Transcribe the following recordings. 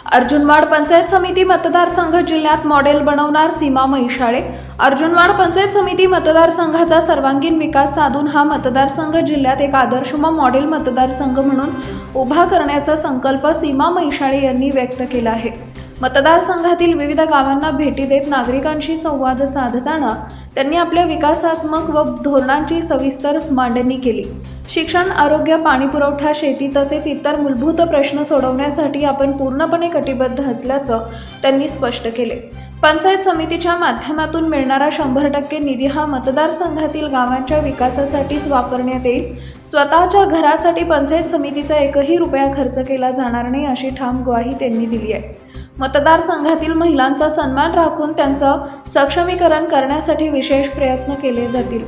अर्जुनवाड पंचायत समिती मतदारसंघ जिल्ह्यात मॉडेल बनवणार सीमा म्हैसाळे। अर्जुनवाड पंचायत समिती मतदारसंघाचा सर्वांगीण विकास साधून हा मतदारसंघ जिल्ह्यात एक आदर्श मॉडेल मतदारसंघ म्हणून उभा करण्याचा संकल्प सीमा म्हैसाळे यांनी व्यक्त केला आहे। मतदारसंघातील विविध गावांना भेटी देत नागरिकांशी संवाद साधताना त्यांनी आपल्या विकासात्मक व धोरणांची सविस्तर मांडणी केली। शिक्षण, आरोग्य, पाणीपुरवठा, शेती तसेच इतर मूलभूत प्रश्न सोडवण्यासाठी आपण पूर्णपणे कटिबद्ध असल्याचं त्यांनी स्पष्ट केले। पंचायत समितीच्या माध्यमातून मिळणारा 100% निधी हा मतदारसंघातील गावांच्या विकासासाठीच वापरण्यात येईल। स्वतःच्या घरासाठी पंचायत समितीचा एकही रुपया खर्च केला जाणार नाही अशी ठाम ग्वाही त्यांनी दिली आहे। मतदारसंघातील महिलांचा सन्मान राखून त्यांचं सक्षमीकरण करण्यासाठी विशेष प्रयत्न केले जातील।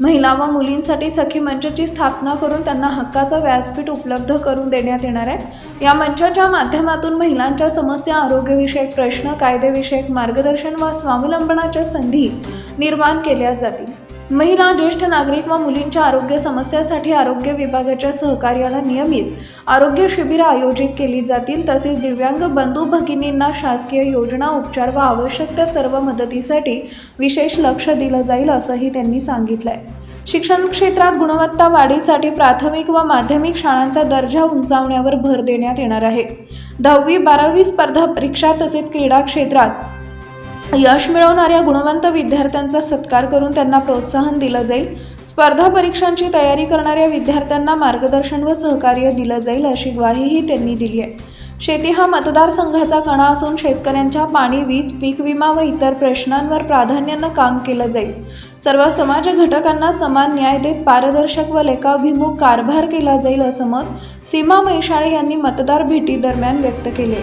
महिला व मुलींसाठी सखी मंचची स्थापना करून त्यांना हक्काचं व्यासपीठ उपलब्ध करून देण्यात येणार आहे। या मंचाच्या माध्यमातून महिलांच्या समस्या, आरोग्यविषयक प्रश्न, कायदेविषयक मार्गदर्शन व स्वावलंबनाच्या संधी निर्माण केल्या जातील। महिला, ज्येष्ठ नागरिक व मुलींच्या आरोग्य समस्यासाठी आरोग्य विभागाच्या सहकार्याने नियमित आरोग्य शिबिरं आयोजित केली जातील। तसेच दिव्यांग बंधू भगिनींना शासकीय योजना, उपचार व आवश्यक त्या सर्व मदतीसाठी विशेष लक्ष दिलं जाईल असंही त्यांनी सांगितलंय। शिक्षण क्षेत्रात गुणवत्ता वाढीसाठी प्राथमिक व माध्यमिक शाळांचा दर्जा उंचावण्यावर भर देण्यात येणार आहे। 10वी-12वी स्पर्धा परीक्षा तसेच क्रीडा क्षेत्रात यश मिळवणाऱ्या गुणवंत विद्यार्थ्यांचा सत्कार करून त्यांना प्रोत्साहन दिलं जाईल। स्पर्धा परीक्षांची तयारी करणाऱ्या विद्यार्थ्यांना मार्गदर्शन व सहकार्य दिलं जाईल अशी ग्वाहीही त्यांनी दिली आहे। शेती हा मतदारसंघाचा कणा असून शेतकऱ्यांच्या पाणी, वीज, पीक विमा व इतर प्रश्नांवर प्राधान्यानं काम केलं जाईल। सर्व समाज घटकांना समान न्याय देत पारदर्शक व लेखाभिमुख कारभार केला जाईल असं मत सीमा म्हैसाळे यांनी मतदार भेटी दरम्यान व्यक्त केले।